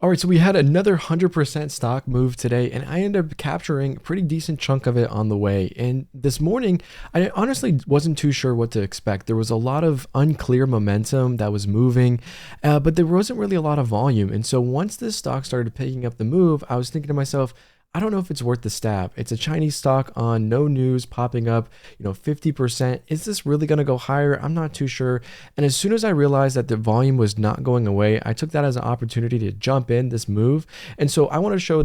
All right, so we had another 100% stock move today, and I ended up capturing a pretty decent chunk of it on the way. And this morning, I honestly wasn't too sure what to expect. There was a lot of unclear momentum that was moving, but there wasn't really a lot of volume. And so once this stock started picking up the move, I was thinking to myself, I don't know if it's worth the stab. It's a Chinese stock on no news popping up, 50%. Is this really going to go higher? I'm not too sure. And as soon as I realized that the volume was not going away, I took that as an opportunity to jump in this move. And so I want to show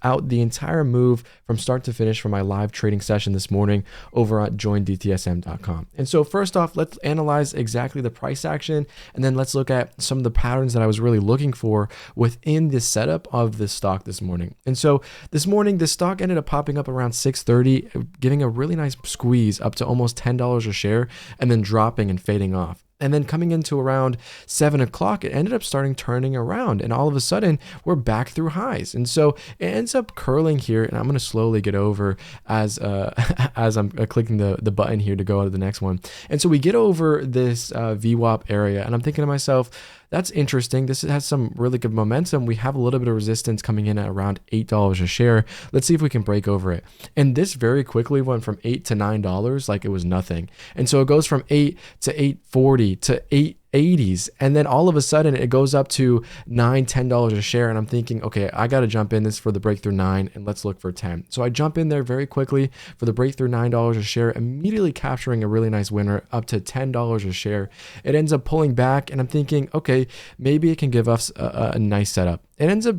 out the entire move from start to finish for my live trading session this morning over at joindtsm.com. And so first off, let's analyze exactly the price action, and then let's look at some of the patterns that I was really looking for within this setup of this stock this morning. And so this morning, the stock ended up popping up around 6:30, getting a really nice squeeze up to almost $10 a share, and then dropping and fading off. And then coming into around 7 o'clock, it ended up turning around. And all of a sudden, we're back through highs. And so it ends up curling here. And I'm going to slowly get over as as I'm clicking the button here to go to the next one. And so we get over this VWAP area. And I'm thinking to myself, that's interesting. This has some really good momentum. We have a little bit of resistance coming in at around $8 a share. Let's see if we can break over it. And this very quickly went from $8 to $9 like it was nothing. And so it goes from 8 to 8.40 to 8.80s, and then all of a sudden it goes up to $9-10 a share. And I'm thinking, okay, I got to jump in this for the breakthrough 9, and let's look for 10. So I jump in there very quickly for the breakthrough $9 a share, immediately capturing a really nice winner up to $10 a share. It ends up pulling back, and I'm thinking, okay, maybe it can give us a nice setup. It ends up,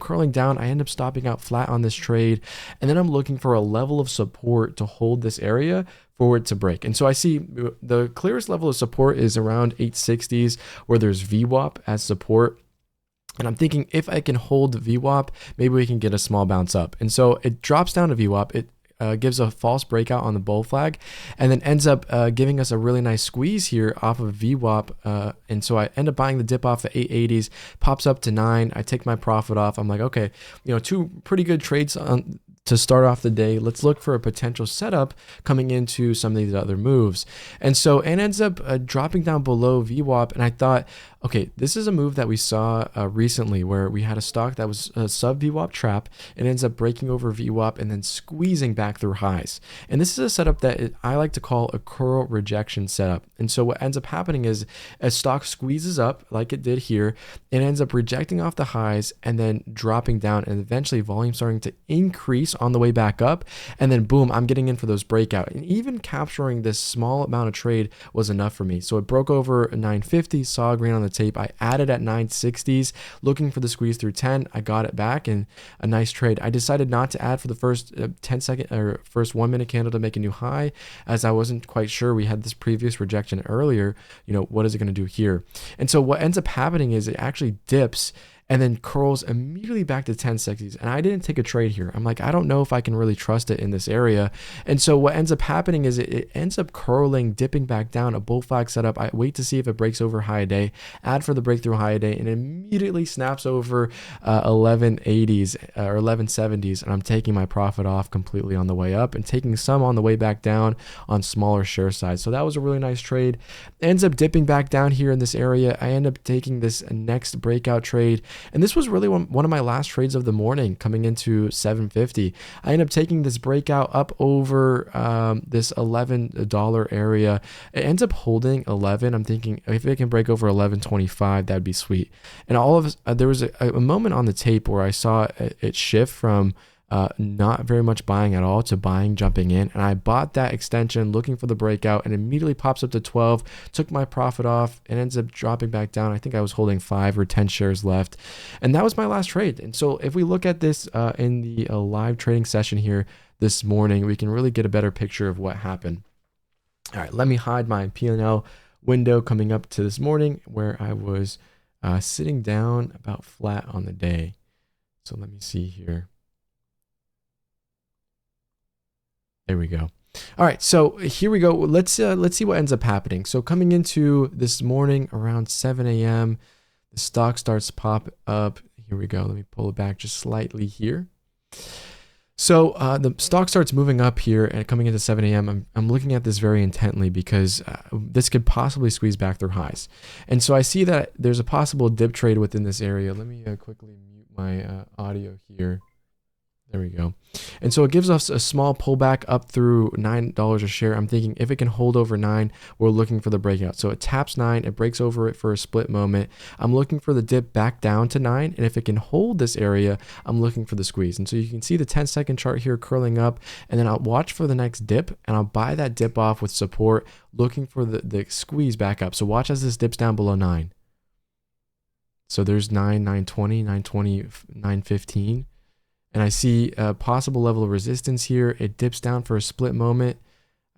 curling down. I end up stopping out flat on this trade, and then I'm looking for a level of support to hold this area for it to break. And so I see the clearest level of support is around 860s, where there's VWAP as support. And I'm thinking if I can hold VWAP, maybe we can get a small bounce up. And so it drops down to VWAP. It gives a false breakout on the bull flag, and then ends up giving us a really nice squeeze here off of VWAP. And so I end up buying the dip off the 880s, pops up to 9. I take my profit off. I'm like, okay, two pretty good trades to start off the day. Let's look for a potential setup coming into some of these other moves. And so it ends up dropping down below VWAP. And I thought, okay, this is a move that we saw recently where we had a stock that was a sub VWAP trap. It ends up breaking over VWAP and then squeezing back through highs. And this is a setup that I like to call a curl rejection setup. And so what ends up happening is as stock squeezes up like it did here, it ends up rejecting off the highs and then dropping down, and eventually volume starting to increase on the way back up. And then boom, I'm getting in for those breakout. And even capturing this small amount of trade was enough for me. So it broke over 950, saw green on the tape. I added at 960s, looking for the squeeze through 10. I got it back in a nice trade. I decided not to add for the first 10 second or first 1 minute candle to make a new high, as I wasn't quite sure. We had this previous rejection earlier. What is it going to do here? And so what ends up happening is it actually dips and then curls immediately back to 1060s. And I didn't take a trade here. I'm like, I don't know if I can really trust it in this area. And so what ends up happening is it ends up curling, dipping back down, a bull flag setup. I wait to see if it breaks over high a day, add for the breakthrough high a day, and it immediately snaps over 1180s or 1170s. And I'm taking my profit off completely on the way up and taking some on the way back down on smaller share size. So that was a really nice trade. It ends up dipping back down here in this area. I end up taking this next breakout trade. And this was really one of my last trades of the morning coming into 750. I end up taking this breakout up over this $11 area. It ends up holding 11. I'm thinking if it can break over 11.25, that'd be sweet. And all of there was a moment on the tape where I saw it shift from not very much buying at all to buying, jumping in. And I bought that extension looking for the breakout, and immediately pops up to 12, took my profit off, and ends up dropping back down. I think I was holding 5 or 10 shares left. And that was my last trade. And so if we look at this in the live trading session here this morning, we can really get a better picture of what happened. All right, let me hide my P&L window coming up to this morning where I was sitting down about flat on the day. So let me see here. There we go. All right, so here we go. Let's see what ends up happening. So coming into this morning around 7 a.m., the stock starts to pop up. Here we go. Let me pull it back just slightly here. So the stock starts moving up here and coming into 7 a.m. I'm looking at this very intently because this could possibly squeeze back through highs. And so I see that there's a possible dip trade within this area. Let me quickly mute my audio here. There we go. And so it gives us a small pullback up through $9 a share. I'm thinking if it can hold over 9, we're looking for the breakout. So it taps 9, it breaks over it for a split moment. I'm looking for the dip back down to 9. And if it can hold this area, I'm looking for the squeeze. And so you can see the 10-second chart here curling up. And then I'll watch for the next dip and I'll buy that dip off with support, looking for the squeeze back up. So watch as this dips down below 9. So there's 9, 920, 920, 915. And I see a possible level of resistance here. It dips down for a split moment.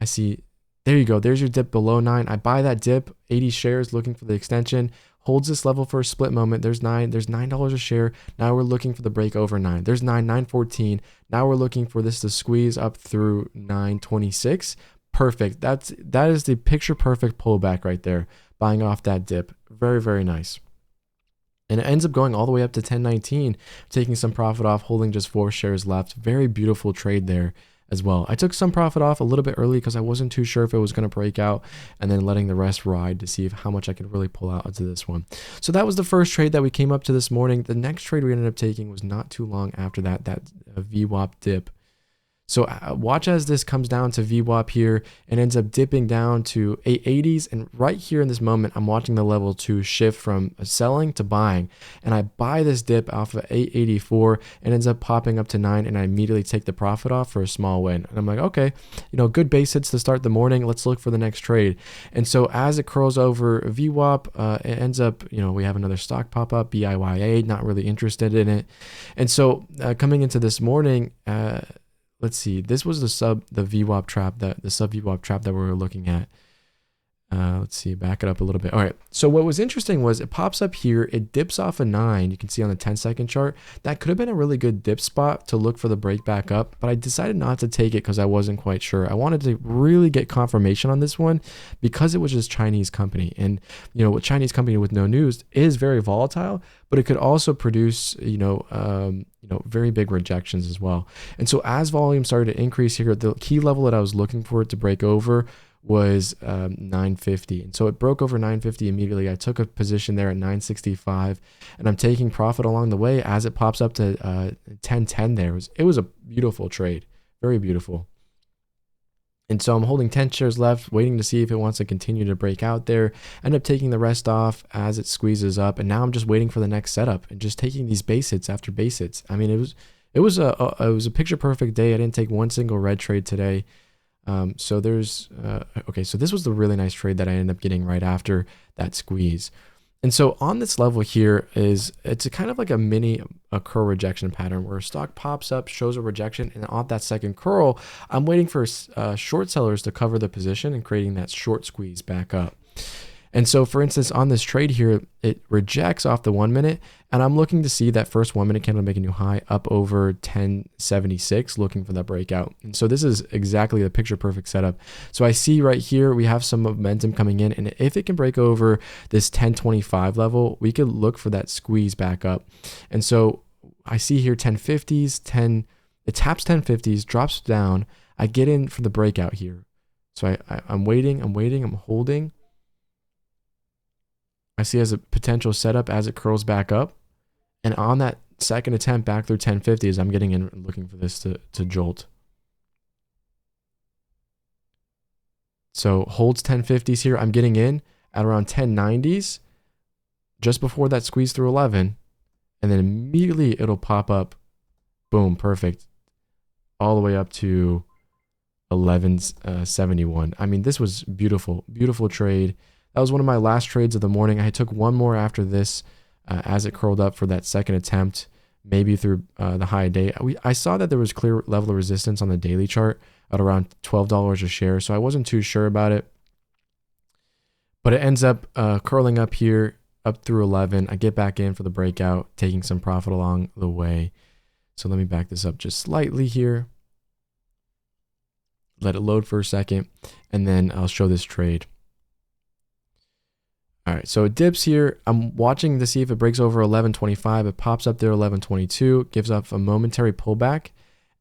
I see, there you go. There's your dip below 9. I buy that dip, 80 shares, looking for the extension. Holds this level for a split moment. There's $9 a share. Now we're looking for the break over 9. There's 914. Now we're looking for this to squeeze up through 926. Perfect. That is the picture perfect pullback right there. Buying off that dip. Very, very nice. And it ends up going all the way up to 1019, taking some profit off, holding just 4 shares left. Very beautiful trade there as well. I took some profit off a little bit early because I wasn't too sure if it was going to break out, and then letting the rest ride to see how much I could really pull out into this one. So that was the first trade that we came up to this morning. The next trade we ended up taking was not too long after that VWAP dip. So watch as this comes down to VWAP here and ends up dipping down to 880s. And right here in this moment, I'm watching the level 2 shift from selling to buying. And I buy this dip off of 884 and ends up popping up to 9. And I immediately take the profit off for a small win. And I'm like, okay, good base hits to start the morning. Let's look for the next trade. And so as it curls over VWAP, it ends up, we have another stock pop up, BIYA, not really interested in it. And so coming into this morning, let's see. This was the sub VWAP trap that we were looking at. Let's see, back it up a little bit. All right. So what was interesting was it pops up here. It dips off a 9. You can see on the 10-second chart. That could have been a really good dip spot to look for the break back up, but I decided not to take it because I wasn't quite sure. I wanted to really get confirmation on this one because it was just Chinese company, and a Chinese company with no news is very volatile, but it could also produce very big rejections as well. And so as volume started to increase here, the key level that I was looking for it to break over was 950. And so it broke over 950 immediately. I took a position there at 965, and I'm taking profit along the way as it pops up to 1010 there. It was a beautiful trade, very beautiful. And so I'm holding 10 shares left, waiting to see if it wants to continue to break out there. End up taking the rest off as it squeezes up, and now I'm just waiting for the next setup and just taking these base hits after base hits. I mean, it was a picture perfect day. I didn't take one single red trade today. So there's okay. So this was the really nice trade that I ended up getting right after that squeeze. And so on this level here it's a kind of like a mini curl rejection pattern where a stock pops up, shows a rejection, and off that second curl, I'm waiting for short sellers to cover the position and creating that short squeeze back up. And so, for instance, on this trade here, it rejects off the 1 minute, and I'm looking to see that first 1 minute candle make a new high up over 1076, looking for that breakout. And so this is exactly the picture perfect setup. So I see right here, we have some momentum coming in, and if it can break over this 1025 level, we could look for that squeeze back up. And so I see here 1050s, it taps 1050s, drops down. I get in for the breakout here. So I'm waiting, I'm holding. I see as a potential setup as it curls back up. And on that second attempt back through 1050s, I'm getting in looking for this to jolt. So holds 1050s here. I'm getting in at around 1090s just before that squeeze through 11. And then immediately it'll pop up. Boom, perfect. All the way up to 1171. I mean, this was beautiful, beautiful trade. That was one of my last trades of the morning. I took one more after this as it curled up for that second attempt, maybe through the high day. I saw that there was clear level of resistance on the daily chart at around $12 a share, so I wasn't too sure about it. But it ends up curling up here, up through 11. I get back in for the breakout, taking some profit along the way. So let me back this up just slightly here. Let it load for a second, and then I'll show this trade. All right, so it dips here. I'm watching to see if it breaks over 1125. It pops up there 1122, gives up a momentary pullback,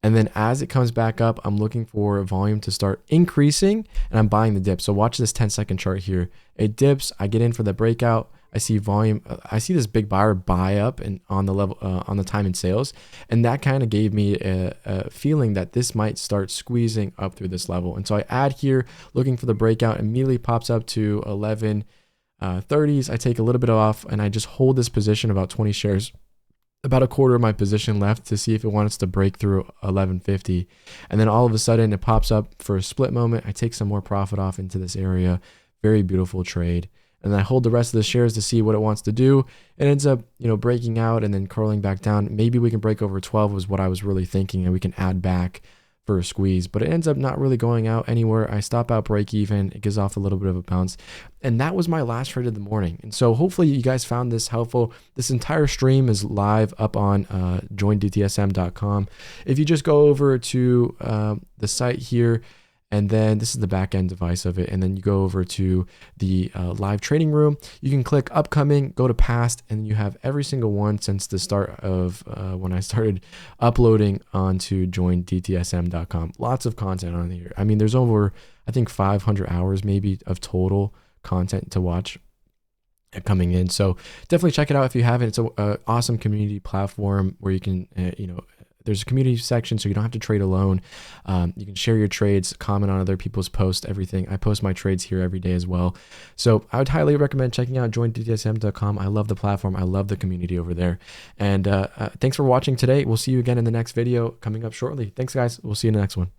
And then as it comes back up, I'm looking for volume to start increasing, and I'm buying the dip. So watch this 10-second chart here. It dips, I get in for the breakout. I see volume. I see this big buyer buy up and on the level on the time and sales, and that kind of gave me a feeling that this might start squeezing up through this level. And so I add here, looking for the breakout. Immediately pops up to 1130s. I take a little bit off, and I just hold this position, about 20 shares, about a quarter of my position left, to see if it wants to break through 1150. And then all of a sudden it pops up for a split moment. I take some more profit off into this area. Very beautiful trade. And then I hold the rest of the shares to see what it wants to do. It ends up, breaking out and then curling back down. Maybe we can break over 12 was what I was really thinking, and we can add back for a squeeze, but it ends up not really going out anywhere. I stop out break even. It gives off a little bit of a bounce. And that was my last trade of the morning. And so hopefully you guys found this helpful. This entire stream is live up on joindtsm.com. If you just go over to the site here, and then this is the back end device of it. And then you go over to the live trading room. You can click upcoming, go to past, and you have every single one since the start of when I started uploading onto joindtsm.com. Lots of content on here. I mean, there's over, I think, 500 hours maybe of total content to watch coming in. So definitely check it out if you haven't. It's an awesome community platform where you can, there's a community section, so you don't have to trade alone. You can share your trades, comment on other people's posts, everything. I post my trades here every day as well. So I would highly recommend checking out joindtsm.com. I love the platform. I love the community over there. And thanks for watching today. We'll see you again in the next video coming up shortly. Thanks, guys. We'll see you in the next one.